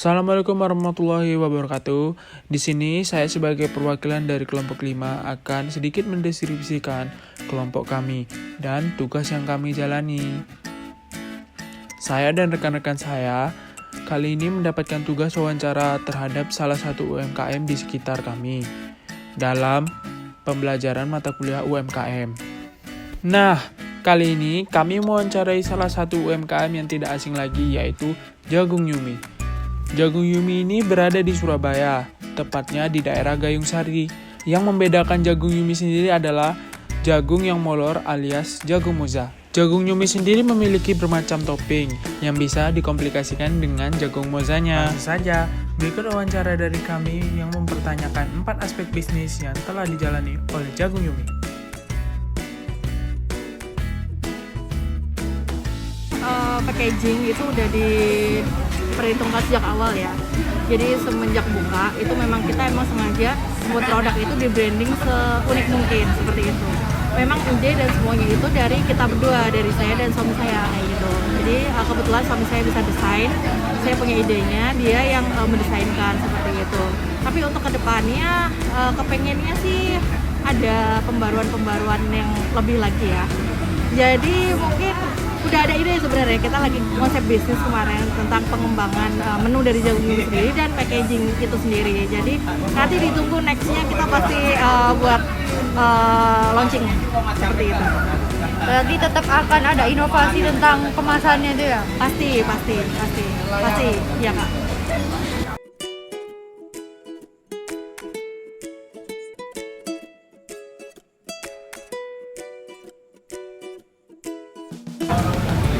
Assalamualaikum warahmatullahi wabarakatuh. Di sini saya sebagai perwakilan dari kelompok 5 akan sedikit mendeskripsikan kelompok kami dan tugas yang kami jalani. Saya dan rekan-rekan saya kali ini mendapatkan tugas wawancara terhadap salah satu UMKM di sekitar kami dalam pembelajaran mata kuliah UMKM. Nah, kali ini kami mewawancarai salah satu UMKM yang tidak asing lagi, yaitu Jagung Yumi. Jagung Yumi ini berada di Surabaya, tepatnya di daerah Gayung Sari. Yang membedakan Jagung Yumi sendiri adalah jagung yang molor alias jagung moza. Jagung Yumi sendiri memiliki bermacam topping yang bisa dikomplikasikan dengan jagung mozanya. Langsung saja, berikut wawancara dari kami yang mempertanyakan 4 aspek bisnis yang telah dijalani oleh Jagung Yumi. Packaging itu udah diperhitungkan sejak awal ya. Jadi semenjak buka itu memang kita sengaja buat produk itu di branding seunik mungkin seperti itu. Memang ide dan semuanya itu dari kita berdua, dari saya dan suami saya kayak gitu. Jadi kebetulan suami saya bisa desain, saya punya idenya, dia yang mendesainkan seperti itu. Tapi untuk kedepannya kepengennya sih ada pembaruan yang lebih lagi ya. Jadi mungkin udah ada ide sebenarnya, kita lagi konsep bisnis kemarin tentang pengembangan menu dari Jagung Yumi sendiri dan packaging itu sendiri. Jadi nanti ditunggu nextnya kita pasti buat launching seperti itu. Berarti tetap akan ada inovasi tentang kemasannya itu ya? Pasti, ya Kak.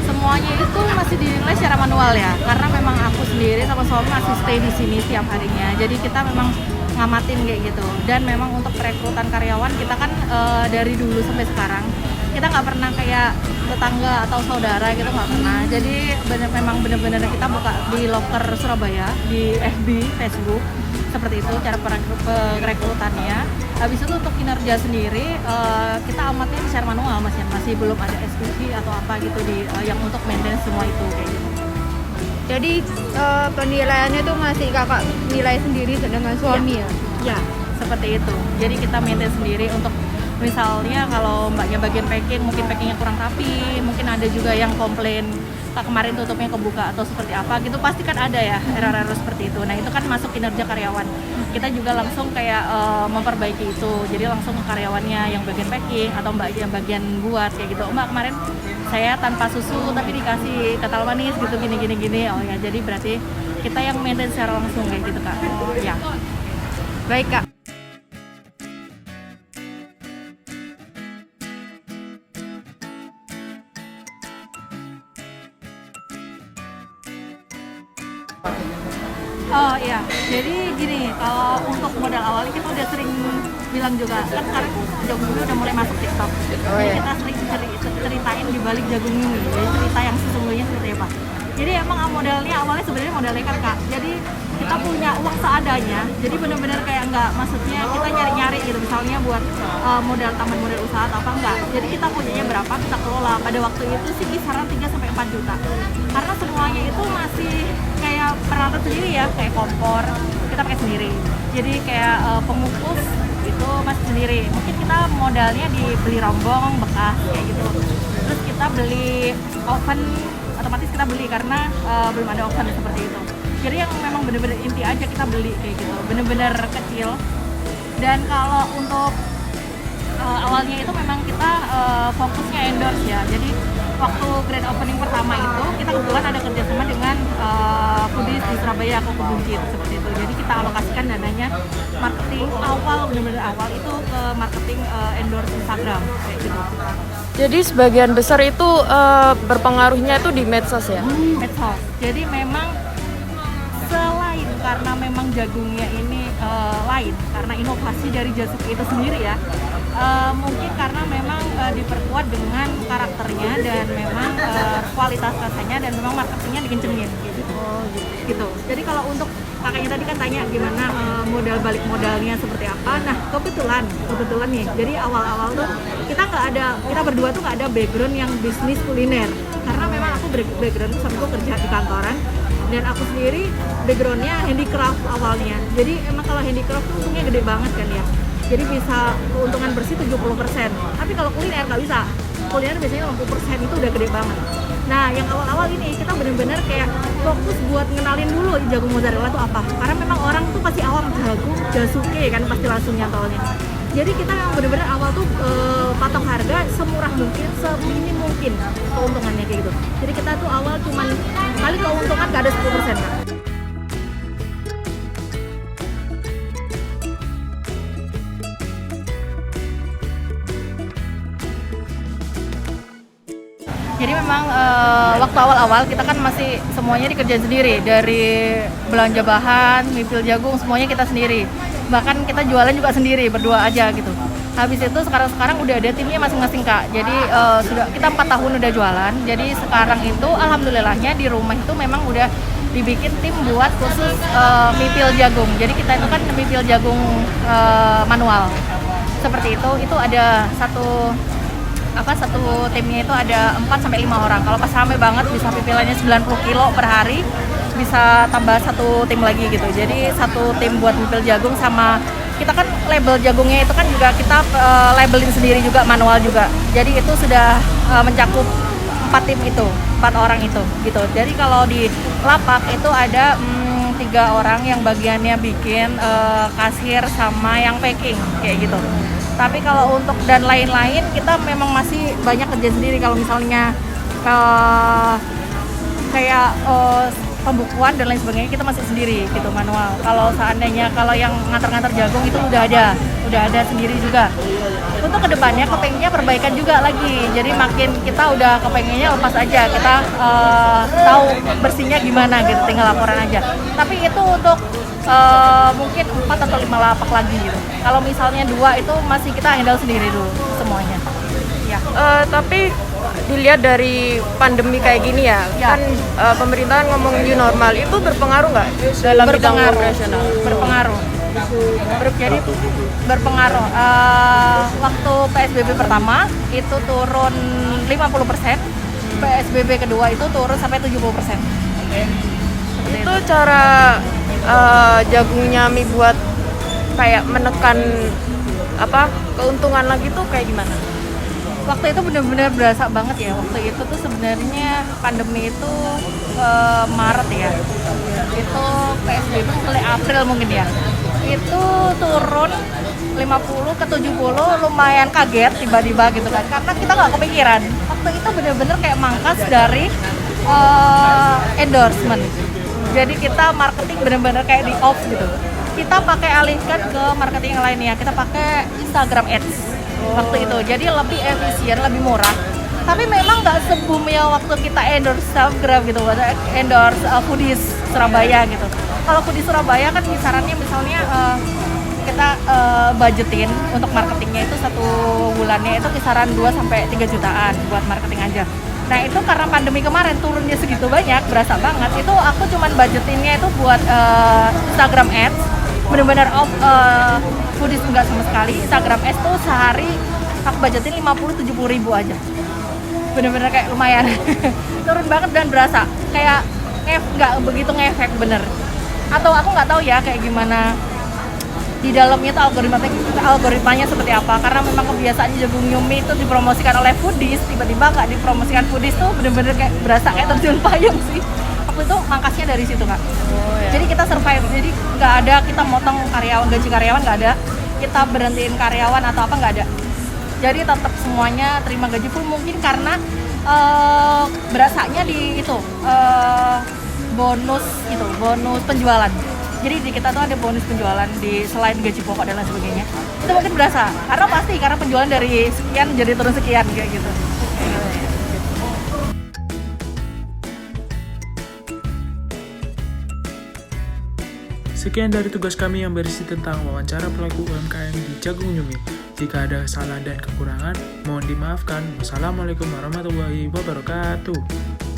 Semuanya itu masih dinilai secara manual ya, karena memang aku sendiri sama suami masih stay di sini tiap harinya. Jadi kita memang ngamatin kayak gitu. Dan memang untuk perekrutan karyawan kita kan dari dulu sampai sekarang kita nggak pernah kayak tetangga atau saudara gitu, nggak pernah. Jadi memang benar-benar kita buka di loker Surabaya, di FB, Facebook seperti itu cara perekrutannya. Habis itu untuk kinerja sendiri kita amatin secara manual, masih belum ada SPV atau apa gitu yang untuk maintain semua itu kayak gitu. Jadi penilaiannya tuh masih kakak nilai sendiri dengan suami ya? Ya, seperti itu. Jadi kita maintain sendiri untuk misalnya kalau mbaknya bagian packing, mungkin packingnya kurang rapi, mungkin ada juga yang komplain kemarin tutupnya kebuka atau seperti apa gitu, pasti kan ada ya error-error seperti itu. Nah itu kan masuk kinerja karyawan, kita juga langsung kayak memperbaiki itu, jadi langsung ke karyawannya yang bagian packing atau mbak yang bagian buat kayak gitu, mbak kemarin saya tanpa susu tapi dikasih kental manis gitu gini, oh ya jadi berarti kita yang maintain secara langsung kayak gitu Kak. Ya. Baik Kak. Oh iya, jadi gini, kalau untuk modal awalnya kita udah sering bilang juga, kan sekarang Jagung Yumi udah mulai masuk TikTok. Jadi kita sering ceritain di balik Jagung Yumi, jadi cerita yang sesungguhnya seperti apa. Jadi emang modalnya awalnya sebenarnya modal nekat Kak. Jadi kita punya uang seadanya, jadi benar-benar kayak enggak, maksudnya kita nyari-nyari gitu, misalnya buat modal tambahan modal usaha atau apa enggak. Jadi kita punyanya berapa, kita kelola. Pada waktu itu sih kisaran 3-4 juta. Karena semuanya itu masih kayak peralatan sendiri ya, kayak kompor kita pakai sendiri, jadi kayak pengukus itu masih sendiri. Mungkin kita modalnya dibeli rombong bekas kayak gitu, terus kita beli oven, otomatis kita beli karena belum ada oven seperti itu. Jadi yang memang bener-bener inti aja kita beli kayak gitu, bener-bener kecil. Dan kalau untuk awalnya itu memang kita fokusnya endorse ya, jadi waktu grand opening pertama itu kita kebetulan ada kerjasama dengan foodies di Surabaya, aku Buncit seperti itu. Jadi kita alokasikan dananya marketing awal, benar-benar awal itu ke marketing endorse Instagram kayak gitu. Jadi sebagian besar itu berpengaruhnya itu di medsos ya? Medsos. Jadi memang selain karena memang jagungnya ini lain, karena inovasi dari Jasuki itu sendiri ya. Mungkin karena memang diperkuat dengan karakternya dan memang kualitas rasanya dan memang marketingnya dikencengin gitu. Gitu. Jadi kalau untuk kakaknya tadi kan tanya gimana modal balik modalnya seperti apa. Nah kebetulan nih. Jadi awal-awal tuh kita berdua tuh nggak ada background yang bisnis kuliner. Karena memang aku background suamiku kerja di kantoran. Dan aku sendiri backgroundnya handicraft awalnya. Jadi emang kalau handicraft tuh untungnya gede banget kan ya. Jadi bisa keuntungan bersih 70%. Tapi kalau kuliner nggak bisa. Kuliner biasanya 60% itu udah gede banget. Nah, yang awal-awal ini kita bener-bener kayak fokus buat ngenalin dulu jagung mozzarella itu apa. Karena memang orang tuh pasti awam jagung, jasuke kan pasti langsung nyantolnya. Jadi kita memang bener-bener awal tuh patok harga semurah mungkin, seminim mungkin keuntungannya kayak gitu. Jadi kita tuh awal cuman kali keuntungan nggak ada 10% Kak. Jadi memang waktu awal-awal kita kan masih semuanya dikerjain sendiri, dari belanja bahan, mipil jagung semuanya kita sendiri. Bahkan kita jualan juga sendiri, berdua aja gitu. Habis itu sekarang udah ada timnya masing-masing Kak. Jadi sudah kita 4 tahun udah jualan. Jadi sekarang itu alhamdulillahnya di rumah itu memang udah dibikin tim buat khusus mipil jagung. Jadi kita itu kan mipil jagung manual. Seperti itu ada satu timnya itu ada 4 sampai 5 orang. Kalau pas rame banget bisa pipilannya 90 kilo per hari, bisa tambah satu tim lagi gitu. Jadi satu tim buat pipil jagung, sama kita kan label jagungnya itu kan juga kita labelin sendiri juga, manual juga. Jadi itu sudah mencakup 4 tim itu, 4 orang itu gitu. Jadi kalau di lapak itu ada 3 orang yang bagiannya bikin kasir sama yang packing kayak gitu. Tapi kalau untuk dan lain-lain kita memang masih banyak kerja sendiri. Kalau misalnya kayak pembukuan dan lain sebagainya kita masih sendiri gitu, manual. Kalau seandainya kalau yang ngantar-ngantar jagung itu udah ada sendiri juga. Untuk kedepannya kepengennya perbaikan juga lagi. Jadi makin kita udah kepengennya lepas aja, kita tahu bersihnya gimana gitu, tinggal laporan aja. Tapi itu untuk mungkin 4 atau 5 lapak lagi gitu. Kalau misalnya 2 itu masih kita handle sendiri dulu semuanya. Ya. Tapi dilihat dari pandemi kayak gini ya, kan pemerintahan ngomong new normal, itu berpengaruh nggak dalam bidang operasional? Berpengaruh. Jadi berpengaruh. Waktu PSBB pertama itu turun 50%, PSBB kedua itu turun sampai 70%. Itu cara jagungnya mie buat kayak menekan keuntungan lagi tuh kayak gimana? Waktu itu benar-benar berasa banget ya. Waktu itu tuh sebenarnya pandemi itu Maret ya. Itu PSBB mulai April mungkin ya. Itu turun 50 ke 70, lumayan kaget tiba-tiba gitu kan. Karena kita nggak kepikiran. Waktu itu benar-benar kayak mangkas dari endorsement. Jadi kita marketing benar-benar kayak di off gitu. Kita alihkan ke marketing yang lainnya. Kita pakai Instagram Ads waktu itu. Jadi lebih efisien, lebih murah. Tapi memang nggak se-boom ya waktu kita endorse self-grab gitu, endorse Foodies Surabaya gitu. Kalau Foodies Surabaya kan kisarannya misalnya kita budgetin untuk marketingnya itu 1 bulannya itu kisaran 2 sampai 3 jutaan buat marketing aja. Nah itu karena pandemi kemarin turunnya segitu banyak, berasa banget. Itu aku cuman budgetinnya itu buat Instagram Ads, benar-benar off Foodies enggak sama sekali. Instagram Ads tuh sehari aku budgetin 50-70 ribu aja. Bener-bener kayak lumayan. Turun banget dan berasa kayak nggak begitu ngefek bener. Atau aku nggak tahu ya kayak gimana di dalamnya tuh algoritmanya seperti apa, karena memang kebiasaan jagung nyumi itu dipromosikan oleh Foodies, tiba-tiba nggak dipromosikan Foodies tuh bener-bener kayak berasa kayak terjun payung sih. Waktu itu mangkasnya dari situ Kak. Jadi kita survive, jadi nggak ada kita motong karyawan, gaji karyawan nggak ada, kita berhentiin karyawan atau apa nggak ada. Jadi tetap semuanya terima gaji full, mungkin karena berasanya di itu bonus penjualan. Jadi di kita tuh ada bonus penjualan di selain gaji pokok dan lain sebagainya. Itu mungkin berasa karena penjualan dari sekian jadi turun sekian kayak gitu. Sekian dari tugas kami yang berisi tentang wawancara pelaku UMKM di Jagung Nyumi. Jika ada kesalahan dan kekurangan, mohon dimaafkan. Wassalamualaikum warahmatullahi wabarakatuh.